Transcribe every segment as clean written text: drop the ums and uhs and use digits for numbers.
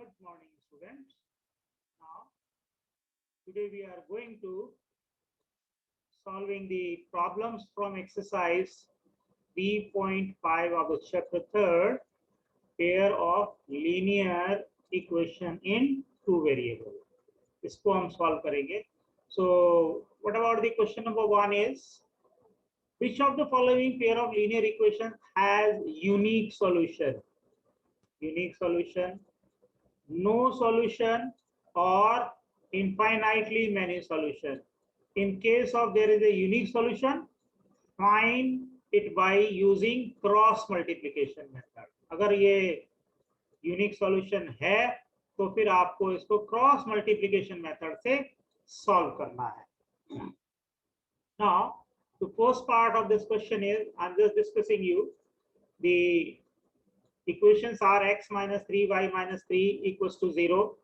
Good morning, students. Now, today we are going to solving the problems from exercise 3.5 of the chapter 3rd, pair of linear equation in two variable. इसको हम solve करेंगे. So, what about the question number 1 is, which of the following pair of linear equations has unique solution? Unique solution, no solution, or infinitely many solution. In case of there is a unique solution, find it by using cross multiplication method. अगर ये unique solution है तो फिर आपको इसको cross multiplication method से solve करना है. Now, the first part of this question is, I'm just discussing you. The equations are x minus 3y minus 3 equals to 0.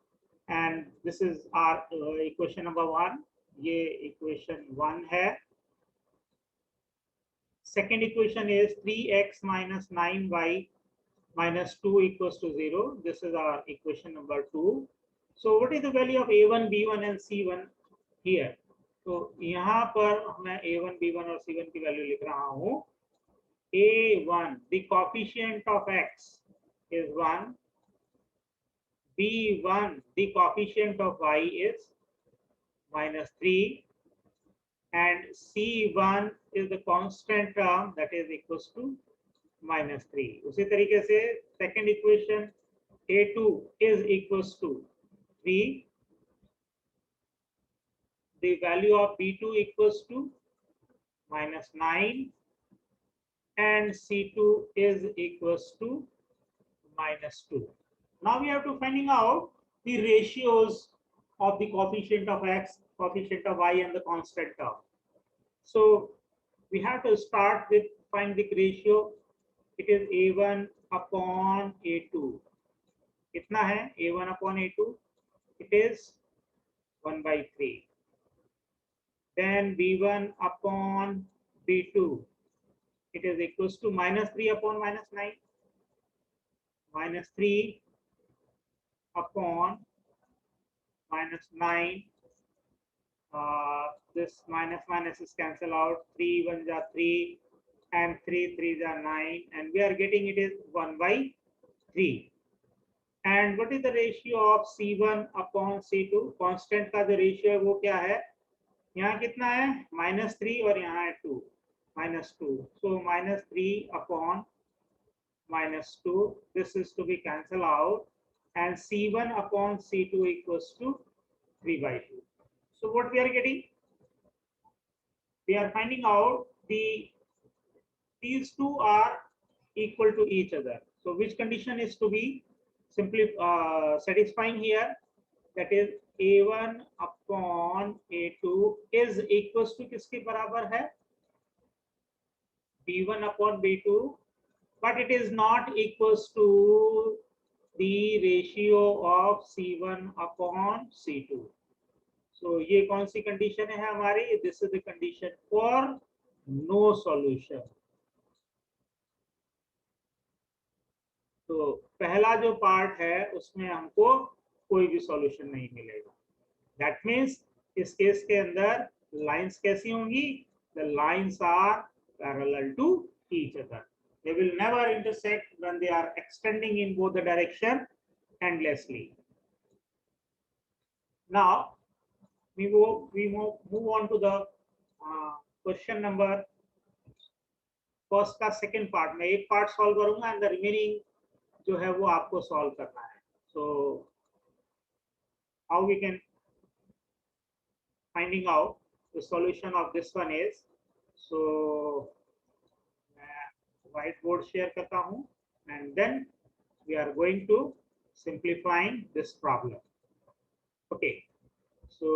And this is our equation number 1. ये equation 1 है. Second equation is 3x minus 9y minus 2 equals to 0. This is our equation number 2. So what is the value of a1, b1 and c1 here? तो यहाँ पर मैं a1, b1 और c1 की value लिख रहा हूँ. a1, the coefficient of x is 1. b1, the coefficient of y is minus 3. And c1 is the constant term, that is equals to minus 3. उसी तरीके से second equation a2 is equals to 3. The value of b2 equals to minus 9. And c2 is equals to minus 2. Now we have to finding out the ratios of the coefficient of x, coefficient of y and the constant term. So we have to start with find the ratio. It is a1 upon a2. कितना है a1 upon a2? It is 1 by 3. Then b1 upon b2. It is equals to minus 3 upon minus 9. Minus 3 upon minus 9. This minus minus is cancel out. 3 1s are 3 and 3 3s are 9. And we are getting it is 1 by 3. And what is the ratio of C1 upon C2? Constant का जो ratio है वो क्या है? यहाँ कितना है? minus 3 और यहाँ है 2. Minus 2. So minus 3 upon minus 2. This is to be cancelled out. And C1 upon C2 equals to 3 by 2. So what we are getting? We are finding out these two are equal to each other. So which condition is to be simply satisfying here? That is a1 upon a2 is equals to किसके बराबर है? b1 upon b2, but it is not equals to the ratio of c1 upon c2. So ये कौन सी condition है हमारी? This is the condition for no solution. तो पहला जो पार्ट है उसमें हमको कोई भी सॉल्यूशन नहीं मिलेगा. That means इस केस के अंदर लाइंस कैसी होंगी? The lines are parallel to each other. They will never intersect when they are extending in both the direction endlessly. Now we move on to the question number first का second part. मैं एक part solve करूंगा and the remaining जो है वो आपको solve करना है. So how we can finding out the solution of this one is, so मैं whiteboard share करता हूँ and then we are going to simplifying this problem. Okay, so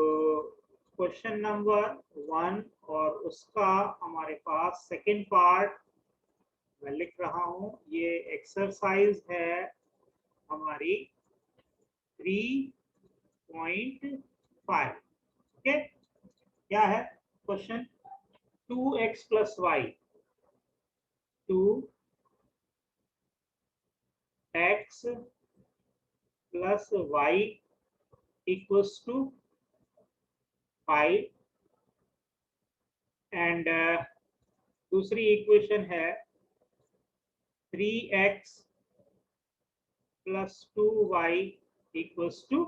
question number 1 और उसका हमारे पास second part मैं लिख रहा हूँ. ये एक्सरसाइज है हमारी 3.5. ओके, क्या है question? 2x plus y, 2x plus y equals to 5 and दूसरी इक्वेशन है 3x plus 2y equals to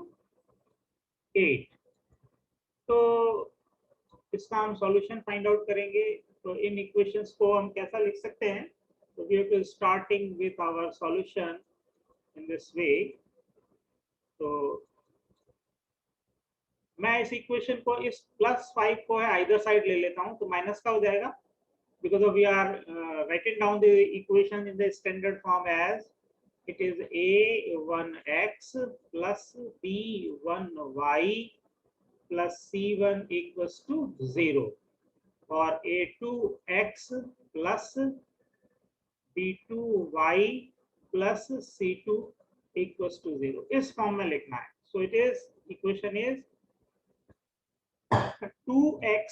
8। तो इसका हम सॉल्यूशन फाइंड आउट करेंगे। तो इन इक्वेशंस को हम कैसा लिख सकते हैं? तो we have to starting with our solution in this way. तो मैं इस इक्वेशन को, इस +5 को है आइदर साइड ले लेता हूं, तो माइनस का हो जाएगा, because of we are writing down the equation in the standard form as it is a1x plus b1y plus c1 equals to 0 or a2x plus b2y plus c2 equals to 0 इस form में लिखना है। So it is, equation is 2x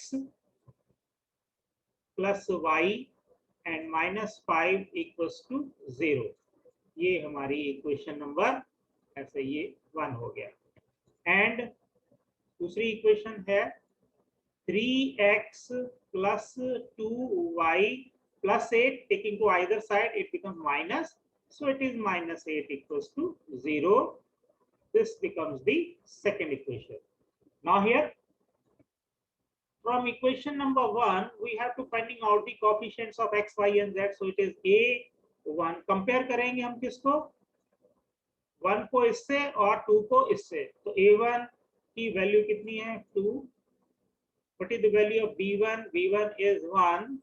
plus y and minus 5 equals to 0। ये हमारी equation number, ऐसे ये 1 हो गया। एंड दूसरी इक्वेशन है 3x plus 2y plus 8, taking to either side it becomes minus, so it is minus 8 equals to 0। This becomes the second equation। Now here from equation number 1 we have to finding out the coefficients of x, y and z। So it is a1, compare करेंगे हम किसको? 1 को इससे और 2 को इससे। तो a1 की वैल्यू कितनी है? 2। what is the value of b1? b1 is 1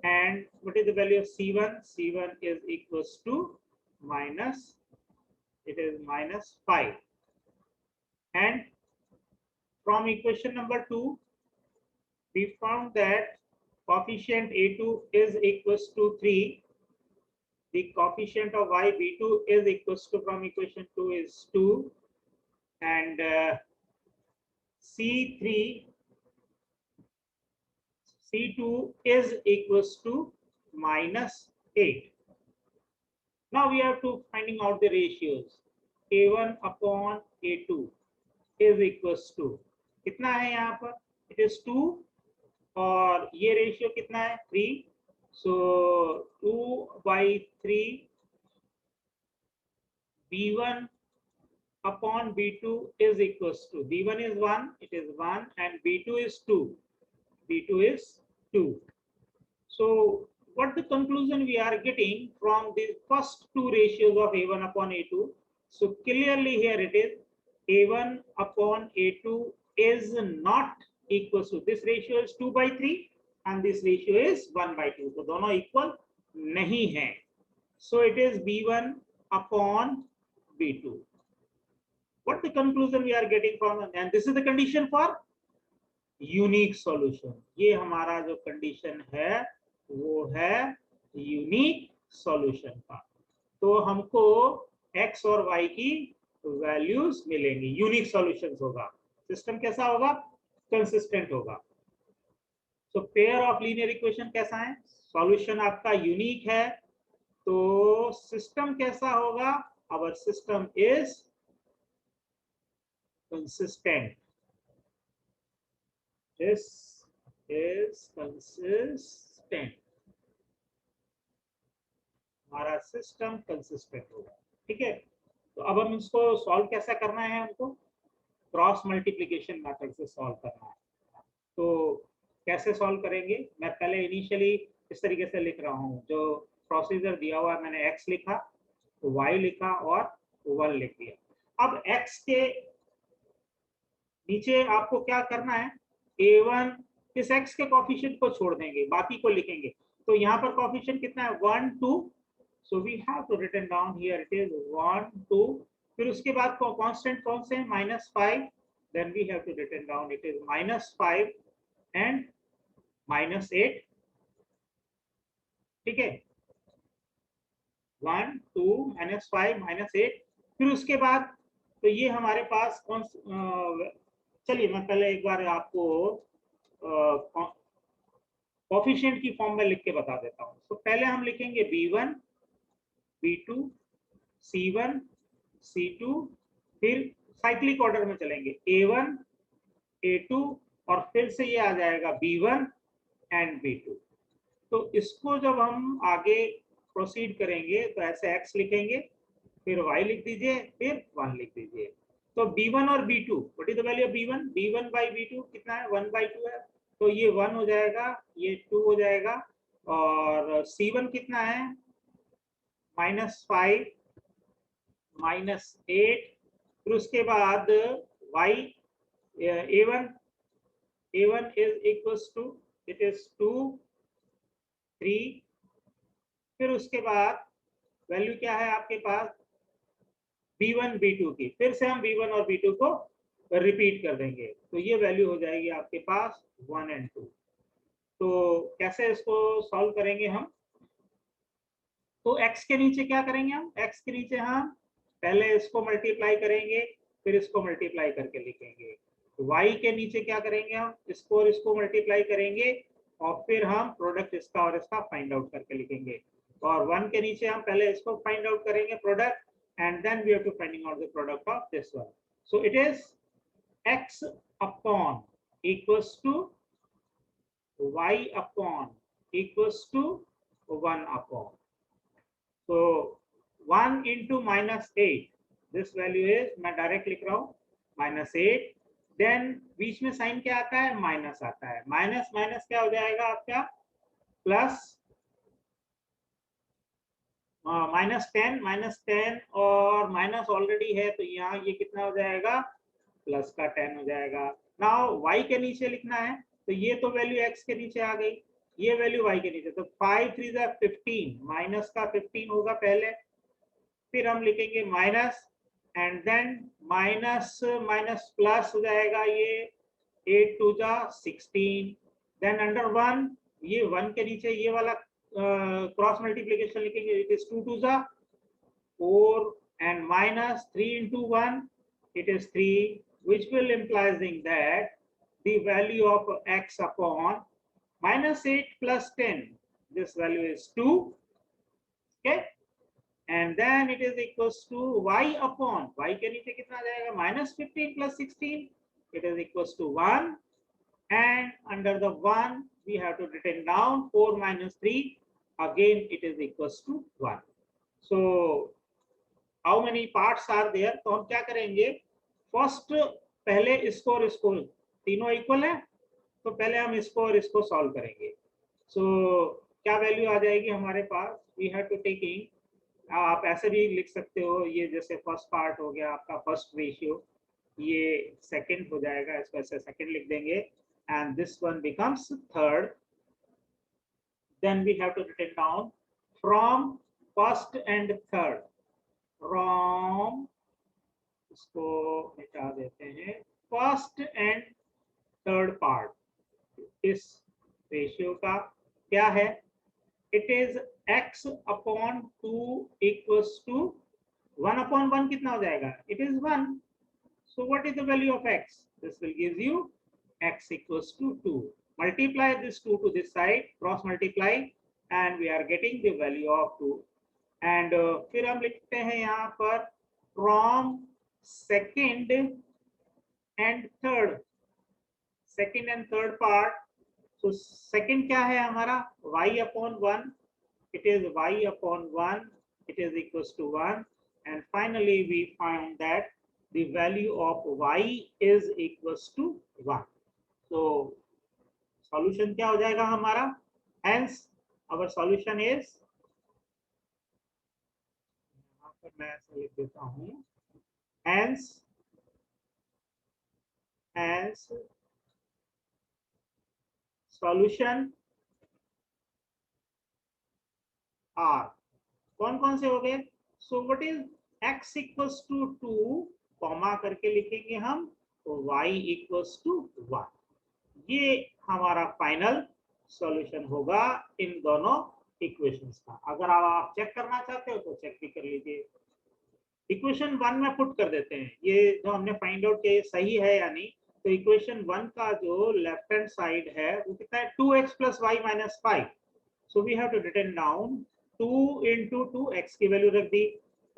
and what is the value of c1? c1 is equals to minus, it is minus 5। and from equation number 2 we found that coefficient a2 is equals to 3, the coefficient of y b2 is equals to, from equation 2 is 2, and c2 is equals to minus 8। now we have to finding out the ratios। a1 upon a2 is equals to कितना है यहाँ पर? it is 2 और ये ratio कितना है? 3। so 2/3 b1 upon b2 is equals to, b1 is 1, it is 1, and b2 is 2, b2 is 2। so what the conclusion we are getting from the first two ratios of a1 upon a2? so clearly here it is a1 upon a2 is not equals to, this ratio is 2/3 and this ratio is 1/2, तो दोनों equal नहीं है। so it is b1 upon b2। what the conclusion we are getting from, and this is the condition for unique solution. ये हमारा जो condition है वो है यूनिक सॉल्यूशन का। तो हमको x और y की वैल्यूज मिलेंगी, यूनिक सॉल्यूशंस होगा। सिस्टम कैसा होगा? कंसिस्टेंट होगा। तो पेयर ऑफ लीनियर इक्वेशन कैसा है? सॉल्यूशन आपका यूनिक है, तो सिस्टम कैसा होगा? Our system is consistent. This is consistent। हमारा सिस्टम कंसिस्टेंट होगा। ठीक है, तो अब हम इसको सॉल्व कैसा करना है? हमको क्रॉस मल्टीप्लिकेशन मेथड से सॉल्व करना है। तो कैसे सॉल्व करेंगे? मैं पहले इनिशियली इस तरीके से लिख रहा हूँ, जो प्रोसीजर दिया हुआ है, मैंने x लिखा, y लिखा और 1 लिख दिया। अब x के नीचे आपको क्या करना है? a1, इस x के कोएफिशिएंट को छोड़ देंगे, बाकी को लिखेंगे। तो यहाँ पर कोएफिशिएंट कितना है? 1 2। So we have to written down here it is 1 2। फिर उसके बाद कांस्टेंट कौन से हैं? -5। Then we have to written down it is -5 and -8। ठीक है, 1 2 -5 -8। फिर उसके बाद तो ये हमारे पास कौन, चलिए मैं पहले एक बार आपको कोएफिशिएंट की फॉर्म में लिख के बता देता हूँ। तो पहले हम लिखेंगे b1 b2 c1 c2 फिर साइक्लिक ऑर्डर में चलेंगे, A1 A2 और फिर से ये आ जाएगा B1 एंड B2। तो इसको जब हम आगे प्रोसीड करेंगे तो ऐसे x लिखेंगे, फिर y लिख दीजिए, फिर 1 लिख दीजिए। तो B1 और B2, what is the value of B1? B1 by B2 कितना है? 1/2 है, तो ये 1 हो जाएगा, ये 2 हो जाएगा, और C1 कितना है? -5 -8, फिर उसके बाद y A1 is equals to, it is 2 3, फिर उसके बाद वैल्यू क्या है आपके पास? B1 B2 की, फिर से हम B1 और B2 को रिपीट कर देंगे, तो ये वैल्यू हो जाएगी आपके पास 1 और 2। तो कैसे इसको सॉल्व करेंगे हम? तो x के नीचे क्या करेंगे हम? x के नीचे हम पहले इसको मल्टीप्लाई करेंगे, फिर इसको मल्टीप्लाई करके लिखेंगे। y के नीचे क्या करेंगे हम? इसको और इसको मल्टीप्लाई करेंगे, और फिर हम प्रोडक्ट इसका और इसका फाइंड आउट करके लिखेंगे। और 1 के नीचे हम पहले इसको फाइंड आउट करेंगे product, and then we have to finding out the product of this one. So it is x upon equals to y upon equals to 1 upon. So 1 into -8, this value is, मैं direct लिख रहा हूँ, -8, then बीच में sign क्या आता है? Minus आता है, माइनस माइनस क्या हो जाएगा आपका? प्लस, -10 और माइनस ऑलरेडी है, तो यहाँ ये कितना हो जाएगा? प्लस का 10 हो जाएगा। नाउ y के नीचे लिखना है, तो ये तो वैल्यू x के नीचे आ गई, ये वैल्यू y के नीचे, तो 5 3 15, माइनस का 15 होगा पहले, फिर हम लिखेंगे minus, and then minus minus plus हो जाएगा, ये 8 2 16, देन अंडर 1, ये 1 के नीचे ये वाला क्रॉस मल्टीप्लिकेशन लिखेंगे, it is 2 2 4 and minus 3 into 1, it is 3, which will implying that the value of x upon -8 plus 10, this value is 2, okay, and then it is equals to y upon, y के नीचे कितना आ जाएगा? -15 plus 16, it is equals to 1, and under the 1 we have to written down 4 minus 3, again it is equals to 1. So how many parts are there? तो हम क्या करेंगे? First पहले इसको और इसको, तीनों इक्वल है, तो पहले हम इसको और इसको सॉल्व करेंगे। सो क्या वैल्यू आ जाएगी हमारे पास? वी हैव टू टेकिंग, आप ऐसे भी लिख सकते हो, ये जैसे फर्स्ट पार्ट हो गया आपका फर्स्ट रेशियो, ये सेकंड हो जाएगा, इसको ऐसे सेकंड लिख देंगे, and this one becomes third, then we have to written down from first and third, from, इसको मिटा देते हैं, फर्स्ट एंड थर्ड पार्ट इस रेशियो का क्या है? It is x upon 2 equals to 1 upon 1, कितना हो जाएगा? It is 1, so what is the value of x? This will give you x equals to 2, multiply this 2 to this side, cross multiply, and we are getting the value of 2, and फिर हम लिखते हैं यहाँ पर from second and third, second and third part, तो second क्या है हमारा? y upon 1, it is y upon 1, it is equals to 1, and finally we find that the value of y is equals to 1. So solution क्या हो जाएगा हमारा? Hence our solution is, यहाँ पर मैं ऐसा लिख देता हूँ, hence solution are, कौन कौन से हो गए? So what is x equals to 2, comma करके लिखेंगे हम, तो y इक्वल्स टू 1, ये हमारा फाइनल सॉल्यूशन होगा इन दोनों इक्वेशंस का। अगर आप चेक करना चाहते हो तो चेक भी कर लीजिए। इक्वेशन 1 में पुट कर देते हैं, ये जो हमने फाइंड आउट किया सही है या नहीं। तो इक्वेशन 1 का जो लेफ्ट हैंड साइड है वो कितना है? 2x plus y minus 5, so we have to written down 2 into 2, x की वैल्यू रख दी,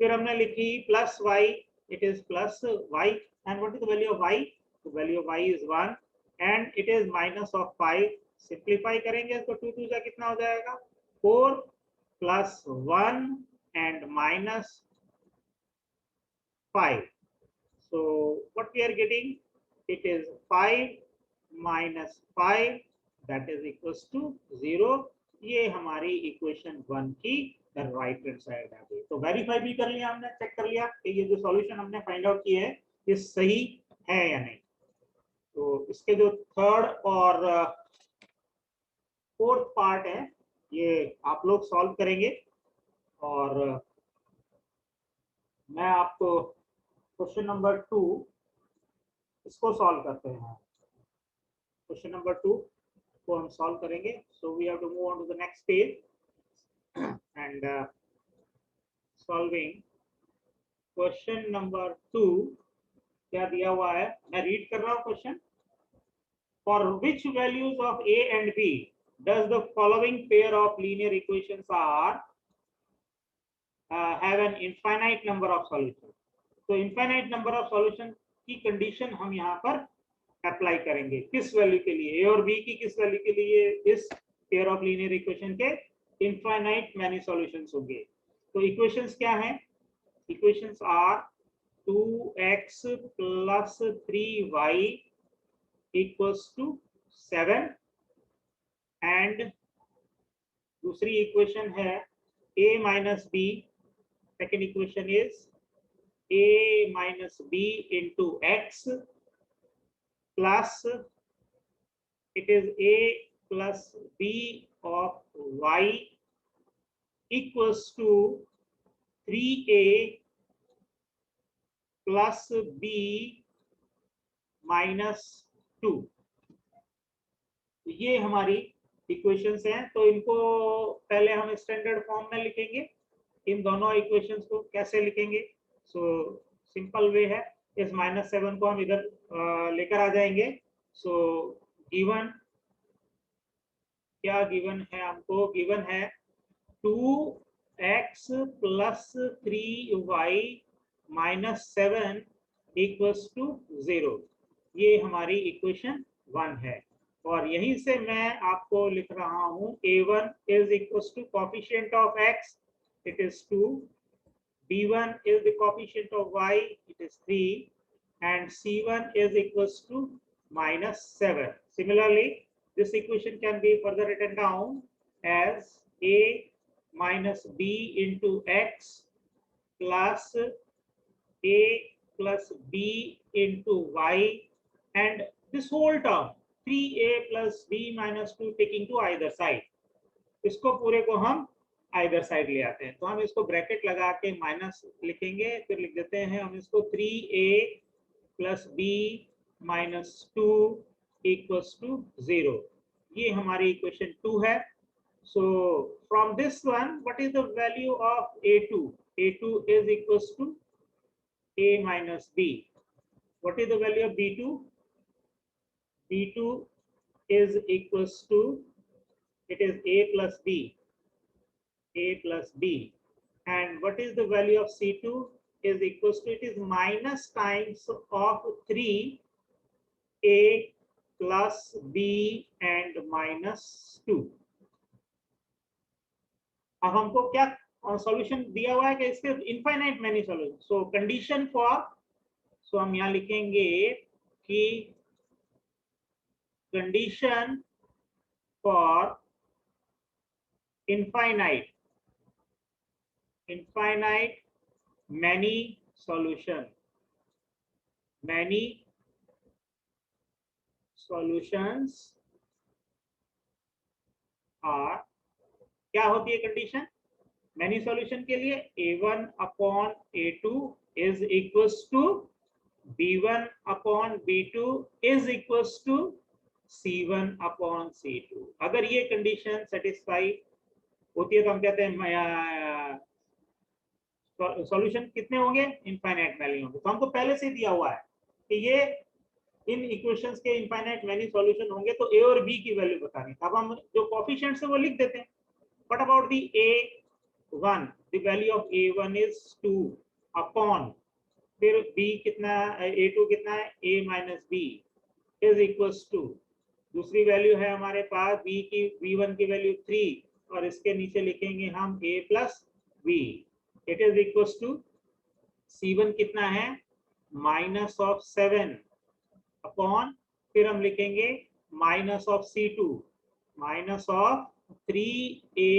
फिर हमने लिखी plus y it is plus y. And what is the value of y? The value of y is 1 and it is minus of 5. Simplify करेंगे तो 2 2 जा कितना हो जाएगा 4 plus 1 and minus 5. So what we are getting, it is 5 minus 5 that is equals to 0. ये हमारी equation 1 की right hand side आ गई। तो वेरीफाई भी कर लिया हमने, चेक कर लिया कि ये जो सॉल्यूशन हमने फाइंड आउट किया है ये सही है या नहीं। तो इसके जो थर्ड और फोर्थ पार्ट है ये आप लोग सॉल्व करेंगे और मैं आपको क्वेश्चन नंबर 2 इसको सॉल्व करते हैं। क्वेश्चन नंबर 2 को हम सॉल्व करेंगे। So we have to move on to the next page and solving question number 2 क्या दिया हुआ है, मैं रीड कर रहा हूँ question. For which values of a and b does the following pair of linear equations are have an infinite number of solutions? तो infinite number of solution की कंडीशन हम यहाँ पर अप्लाई करेंगे किस वैल्यू के लिए, a और b की किस वैल्यू के लिए इस पेयर ऑफ लीनियर इक्वेशन के इनफाइनाइट मैनी सॉल्यूशंस होंगे। तो इक्वेशंस क्या हैं? Equations are 2x plus 3y equals to 7 and दूसरी इक्वेशन है a minus b, second equation is a minus b into x plus it is a plus b of y equals to 3a plus b minus 2। ये हमारी equations हैं। तो इनको पहले हम standard form में लिखेंगे। इन दोनों इक्वेशंस को कैसे लिखेंगे? सो सिंपल वे है, इस -7 को हम इधर लेकर आ जाएंगे। सो गिवन क्या गिवन है हमको? गिवन है 2x plus 3y minus 7 equals to 0। ये हमारी इक्वेशन 1 है और यहीं से मैं आपको लिख रहा हूं a1 is equals to coefficient of x, it is 2, b1 is the coefficient of y, it is 3, and c1 is equals to -7. Similarly, this equation can be further written down as a minus b into x plus a plus b into y and this whole term 3a plus b minus 2 taking to either side। इसको पूरे को हम either side ले आते हैं। तो हम इसको ब्रैकेट लगा के माइनस लिखेंगे, फिर लिख देते हैं हम इसको 3a plus b minus 2 equals to 0। ये हमारी इक्वेशन 2 है। So from this one, what is the value of a2? a2 is equals to a minus b. What is the value of b2? b2 is equals to, it is a plus b, a plus b. And what is the value of c2? Is equals to, it is minus times of 3a plus b and minus 2। अब हमको क्या solution दिया हुआ है कि इसके infinite many solution. So condition for, so हम यहाँ लिखेंगे कि condition for infinite many solutions are, क्या होती है कंडीशन मैनी सॉल्यूशन के लिए? a1 upon a2 is equals to b1 upon b2 is equals to c1 upon c2। अगर ये कंडीशन सेटिस्फाई होती है तो हम कहते हैं सॉल्यूशन कितने होंगे? इनफाइनाइट मैनी होंगे। तो हमको पहले से दिया हुआ है कि ये इन इक्वेशंस के इनफाइनाइट मैनी सॉल्यूशन होंगे, तो a और b की वैल्यू बतानी। अब हम जो कोएफिशिएंट्स है वो लिख देते हैं। What about the a1? The value of a1 is 2 upon फिर b कितना, a2 कितना है, a minus b is equals to, दूसरी वैल्यू है हमारे पास b की, v1 की वैल्यू 3 और इसके नीचे लिखेंगे हम a plus b, it is equals to c1 कितना है, माइनस ऑफ 7 अपॉन, फिर हम लिखेंगे minus of c2, minus of 3a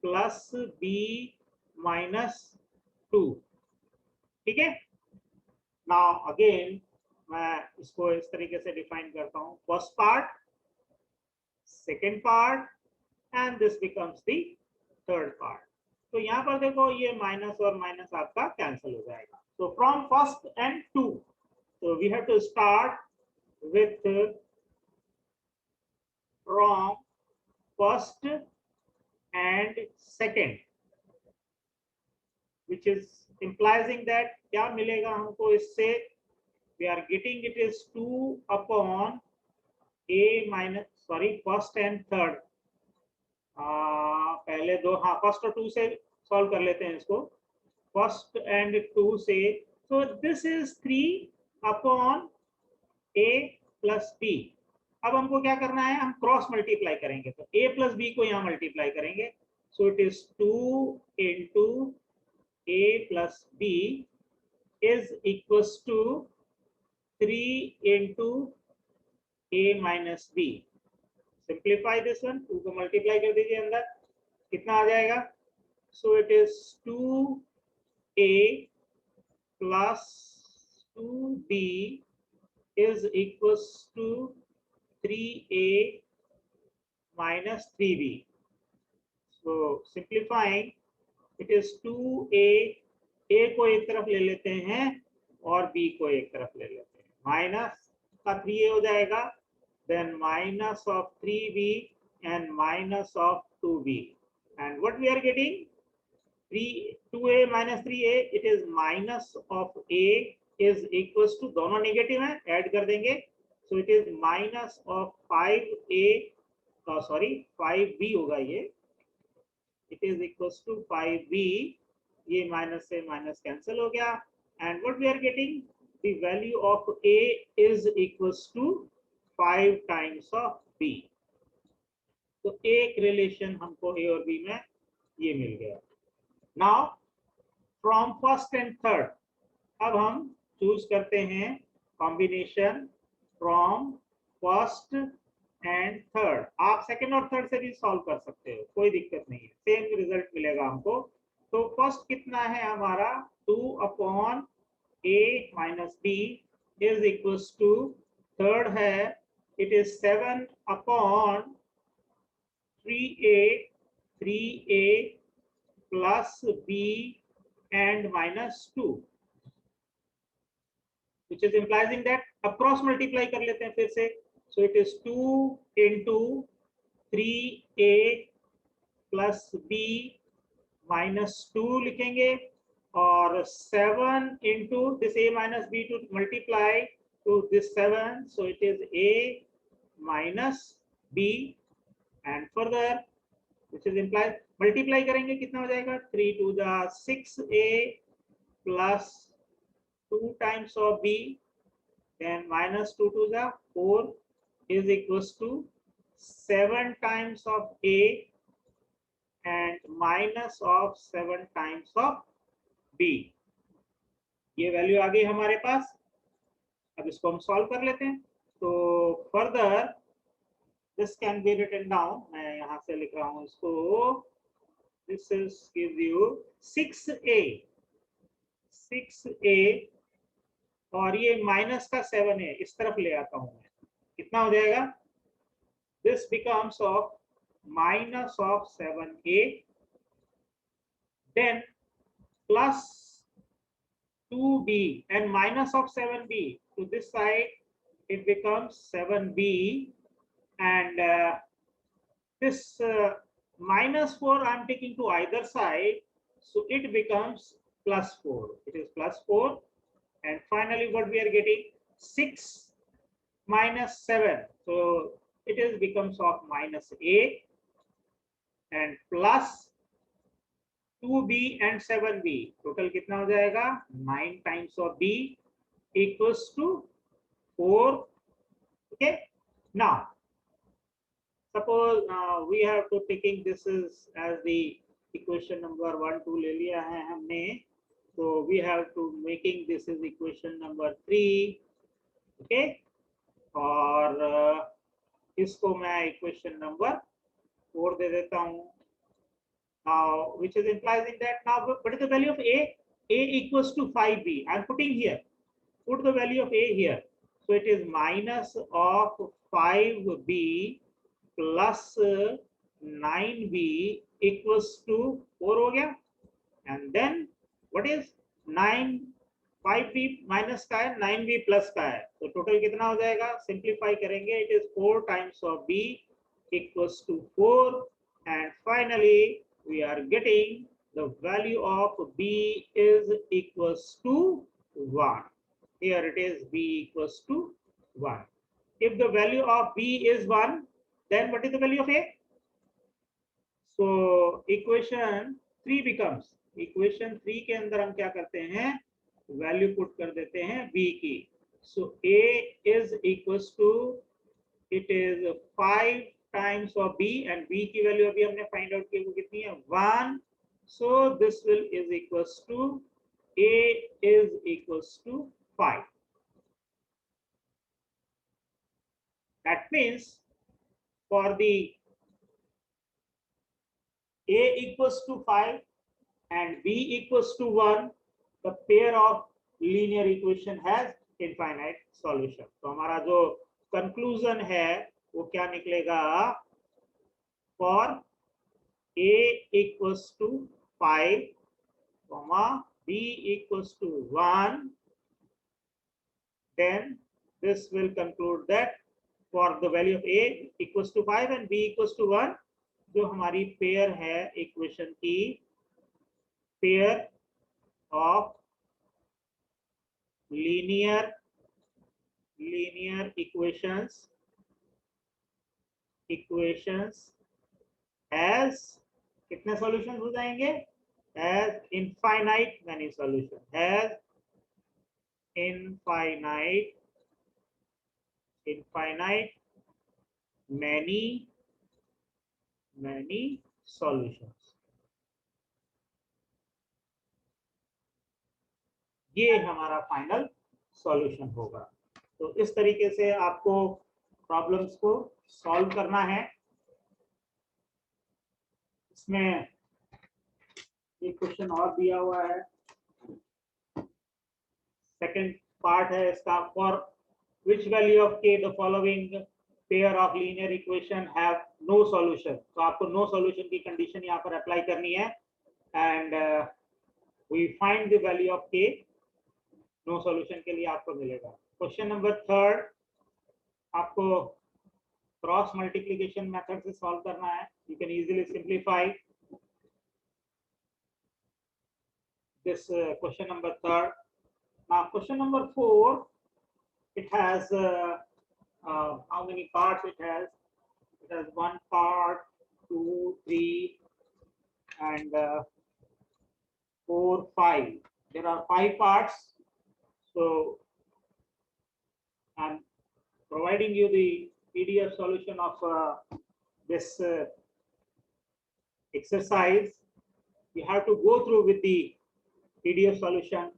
plus b minus 2। ठीक है, नाउ अगेन मैं इसको इस तरीके से डिफाइन करता हूं, first part, second part and this becomes the third part. तो यहाँ पर देखो ये माइनस और माइनस आपका कैंसिल हो जाएगा। तो from first and two, so we have to start with from first and second, which is implying that क्या मिलेगा हमको इससे, we are getting it is 2 upon a minus, sorry, first and third, पहले दो, हाँ फर्स्ट और to से solve कर लेते हैं इसको, फर्स्ट एंड टू से, so this is 3 upon a plus b। अब हमको क्या करना है, हम क्रॉस मल्टीप्लाई करेंगे, तो a प्लस b को यहाँ मल्टीप्लाई करेंगे, so it is 2 into a plus b is equals to 3 into a minus b। Simplify this one, 2 को मल्टीप्लाई कर दीजिए अंदर, कितना आ जाएगा, so it is 2a plus 2b is equals to 3a minus 3b. So simplifying, it is 2a, a को एक तरफ ले लेते हैं और b को एक तरफ ले लेते हैं, माइनस का 3a हो जाएगा, then minus of 3b and minus of 2b, and what we are getting, 2a minus 3a, it is minus of a is equals to, दोनों नेगेटिव है, ऐड कर देंगे, so it is minus of 5a, sorry 5b होगा ये, it is equals to 5b, ये minus से minus cancel हो गया, and what we are getting, the value of a is equals to 5 times of b। तो एक relation हमको a और b में ये मिल गया। Now from first and third, अब हम चूज करते हैं combination from first and third. आप सेकंड और थर्ड से भी सॉल्व कर सकते हो, कोई दिक्कत नहीं है, सेम रिजल्ट मिलेगा हमको। तो फर्स्ट कितना है हमारा, 2 upon a minus b is equals to, third है it is 7 upon 3a plus b and minus 2, which is implying that across multiply कर लेते हैं फिर से, so it is 2 into 3a plus b minus 2 लिखेंगे, और 7 into this a minus b to multiply to this 7, so it is a minus b, and further which is implied, multiply करेंगे कितना हो जाएगा, 3 to the 6a plus 2 times of b, then minus 2 to the 4 is equals to 7 times of a and minus of 7 times of b। ये value आ गई हमारे पास, अब इसको हम सॉल्व कर लेते हैं। तो further this can be written down, मैं यहाँ से लिख रहा हूँ इसको, this is gives you 6a और ये माइनस का 7 है, इस तरफ ले आता हूं मैं, कितना हो जाएगा, this becomes of minus of 7a, then plus 2b and minus of 7b to this side, it becomes 7b, and this minus 4 I am taking to either side, so it becomes plus 4, it is plus 4, and finally what we are getting, 6 minus 7, so it is becomes of minus a, and plus 2b and 7b, total कितना हो जाएगा 9 times of b equals to 4. Okay, now suppose we have to taking this is as the equation number 1 2 ले लिया है हमने, so we have to making this is equation number 3. Okay, और इसको मैं equation number 4 दे देता हूँ. Now, which is implies in that now what is the value of a? A equals to 5b. I am putting here. Put the value of a here. So it is minus of 5b plus 9b equals to 4 हो गया. And then what is 9 5b minus का है 9b plus का है, तो total कितना हो जाएगा? सिंप्लीफाई करेंगे, it is 4 times of b equals to 4, and finally we are getting the value of b is equals to 1. Here it is b equals to 1. If the value of b is 1, then what is the value of a? So equation 3 becomes, equation 3 के अंदर हम क्या करते हैं, value put कर देते हैं b की. So a is equals to, it is 5 times of b and b की वैल्यू अभी हमने फाइंड आउट की वो कितनी है 1. So this will is equals to a is equals to 5. That means for the a equals to 5 and b equals to 1, the pair of linear equation has infinite solution. तो हमारा जो conclusion है वो क्या निकलेगा? For a equals to 5, b equals to 1, then this will conclude that for the value of a equals to 5 and b equals to 1, जो हमारी pair है इक्वेशन की, pair of linear equations as कितने solution हो जाएंगे? As infinite many solution, as infinite many solutions. ये हमारा final solution होगा. तो इस तरीके से आपको प्रॉब्लम्स को सॉल्व करना है. इसमें एक क्वेश्चन और दिया हुआ है, सेकंड पार्ट है इसका. For which value of k the following pair of linear equation have no solution. तो आपको no solution की कंडीशन यहाँ पर अप्लाई करनी है, and we find the value of k. no solution के लिए आपको मिलेगा. क्वेश्चन नंबर 3 आपको क्रॉस मल्टीप्लिकेशन मेथड से सॉल्व करना है. You can easily simplify this question number 3. Now question number 4, it has how many parts it has? It has 1 part, 2, 3, and 4, 5. There are 5 parts. So I'm providing you the PDF solution of this exercise. You have to go through with the PDF solution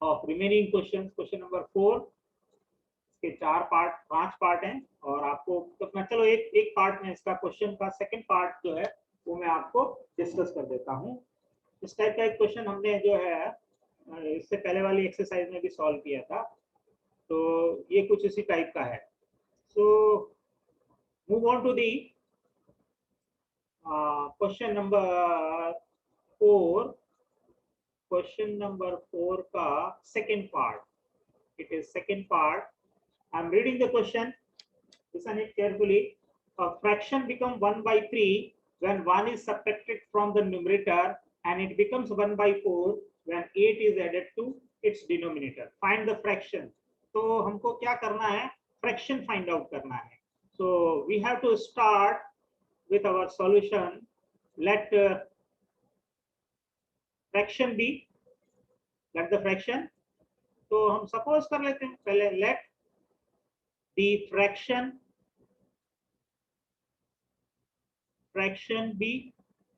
of remaining questions. Question number 4 इसके 5 part हैं, और आपको तो मैं चलो एक part में इसका क्वेश्चन का सेकंड पार्ट जो है वो मैं आपको डिस्कस कर देता हूँ. इस टाइप का एक क्वेश्चन हमने जो है इससे पहले वाली एक्सरसाइज में भी सॉल्व किया था, तो ये कुछ इसी टाइप का है. So move on to the question number 4. Question number 4 का second part. It is second part. I am reading the question. Listen it carefully. A fraction becomes 1 by 3 when 1 is subtracted from the numerator, and it becomes 1 by 4 when 8 is added to its denominator. Find the fraction. तो हमको क्या करना है? Fraction find out करना है. So we have to start with our solution. let fraction be, let the fraction, तो हम suppose कर लेते हैं पहले, let the fraction be,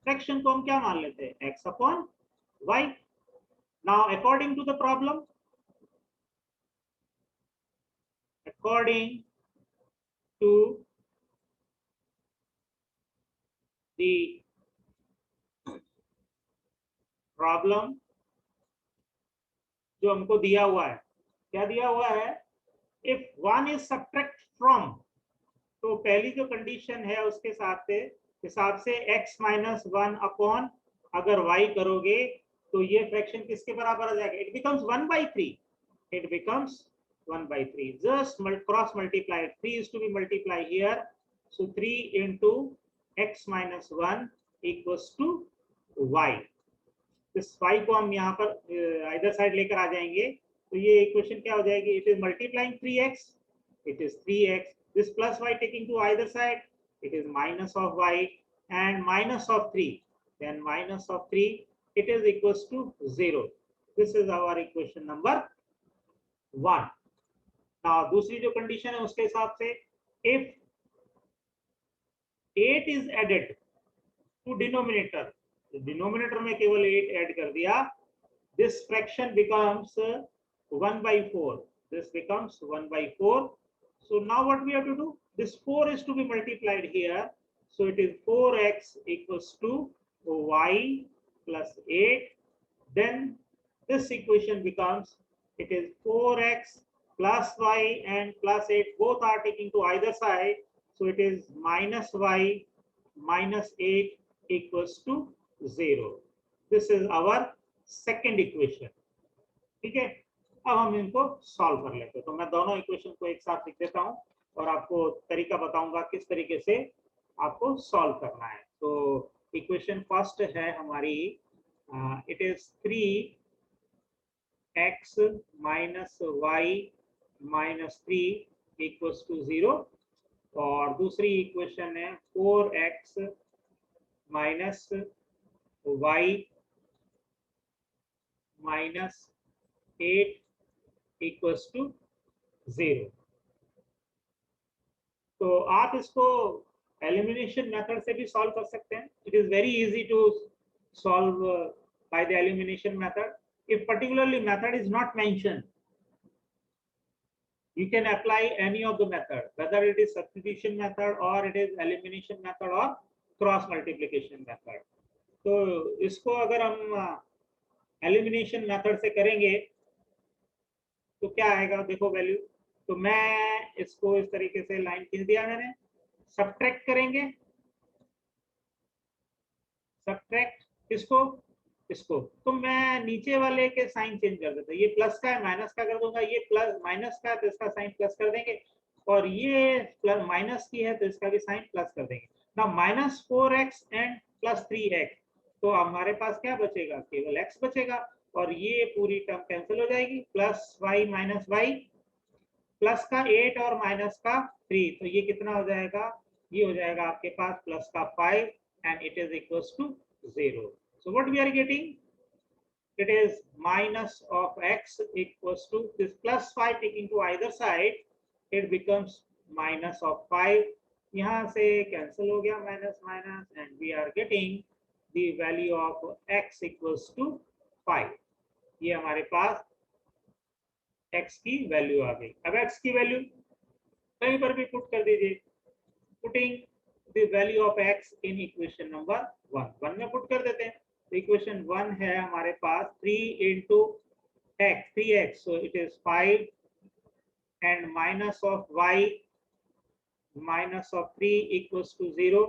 fraction को हम क्या मान लेते हैं, x upon y. Now according to the problem, according to the problem जो हमको दिया हुआ है, क्या दिया हुआ है, if one is subtract from, तो पहली जो कंडीशन है उसके हिसाब से x माइनस 1 अपॉन अगर y करोगे तो ये फ्रैक्शन किसके बराबर आ जाएगा, it becomes 1/3, it becomes 1/3. Just cross multiply, 3 is to be multiplied here, so 3 into x minus 1 equals to y. इस y को हम यहाँ पर इधर साइड लेकर आ जाएंगे तो ये इक्वेशन क्या हो जाएगी, it is multiplying 3x, it is 3x, this plus y taking to either side, it is minus of y, and minus of 3, then minus of 3, it is equals to 0. This is our equation number 1. Now दूसरी जो condition है उसके हिसाब से, if 8 is added to denominator, तो denominator में केवल 8 add कर दिया, this fraction becomes 1/4, this becomes 1/4. So now what we have to do, this 4 is to be multiplied here, so it is 4x equals to y plus 8. Then this equation becomes, it is 4x plus y and plus 8, both are taking to either side, so it is minus y minus 8 equals to 0. This is our second equation. ठीक है, अब हम इनको solve कर लेते हैं। तो मैं दोनों इक्वेशन को एक साथ लिख देता हूं और आपको तरीका बताऊंगा किस तरीके से आपको सॉल्व करना है। तो इक्वेशन फर्स्ट है हमारी, it is 3x minus y minus 3 equals to 0, और दूसरी इक्वेशन है 4x minus y minus 8 equals to 0। तो आप इसको एलिमिनेशन मेथड से भी सॉल्व कर सकते हैं। It is very easy to solve by the elimination method. If particularly method is not mentioned, you can apply any of the method, whether it is substitution method or it is elimination method or cross multiplication method. तो इसको अगर हम elimination method से करेंगे तो क्या आएगा, देखो वैल्यू, तो मैं इसको इस तरीके से लाइन खींच दिया मैंने, सब्ट्रैक्ट करेंगे, सब्ट्रैक्ट इसको इसको, तो मैं नीचे वाले के साइन चेंज कर देता हूँ, ये प्लस का है माइनस का कर दूंगा, ये प्लस माइनस का है तो इसका साइन प्लस कर देंगे, और ये प्लस माइनस की है तो इसका भी साइन प्लस कर देंगे। ना minus 4x and plus 3x, तो हमारे पास क्या बचेगा, केवल x बचेगा, और ये पूरी टर्म कैंसिल हो जाएगी, plus y minus y, plus का 8 और माइनस का 3, तो ये कितना हो जाएगा, ये हो जाएगा आपके पास प्लस का 5 and it is equals to 0। So what we are getting, it is minus of x equals to this plus 5 taking to either side, it becomes minus of 5, यहाँ से कैंसिल हो गया minus minus, and we are getting the value of x equals to 5। ये हमारे पास x की value आ गई। अब x की वैल्यू कहीं पर भी पुट कर दीजिए, putting the value of x in equation number 1 में पुट कर देते हैं। इक्वेशन 1 है हमारे पास 3 into x, 3x, so it is 5 and minus of y minus of 3 equals to 0.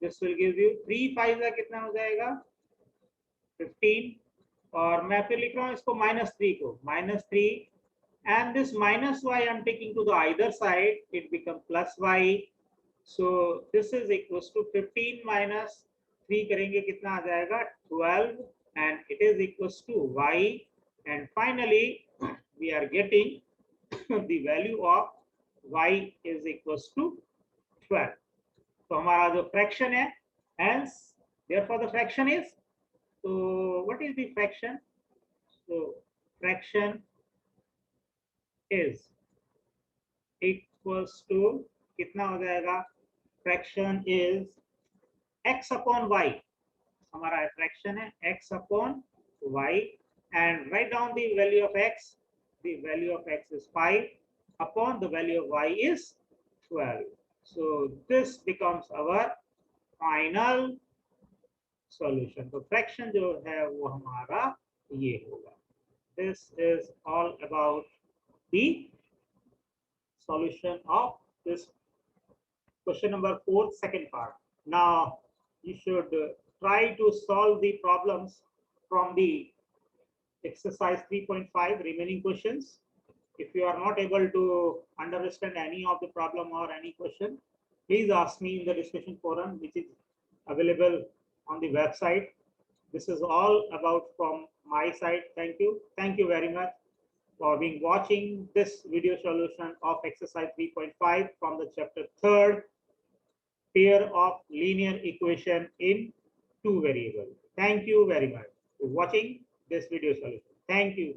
This will give you 3 5 का कितना हो जाएगा 15, और मैं फिर लिख रहा हूँ इसको -3 को -3, and this minus y I'm taking to the either side, it becomes plus y, so this is equals to 15 minus 3 करेंगे कितना आ जाएगा 12, and it is equals to y, and finally we are getting the value of y is equals to 12। तो हमारा जो fraction है Hence, therefore the fraction is, so what is the fraction? So fraction is equals to कितना हो जाएगा? Fraction is x upon y. हमारा fraction है x upon y, and write down the value of x. The value of x is 5 upon the value of y is 12. So this becomes our final solution. तो fraction जो है वो हमारा ये होगा. This is all about the solution of this question number 4, second part. Now you should try to solve the problems from the exercise 3.5 remaining questions. If you are not able to understand any of the problem or any question, please ask me in the discussion forum, which is available on the website. This is all about from my side. Thank you. Thank you very much for being watching this video solution of exercise 3.5 from the chapter 3rd, pair of linear equation in two variables. Thank you very much for watching this video solution. Thank you.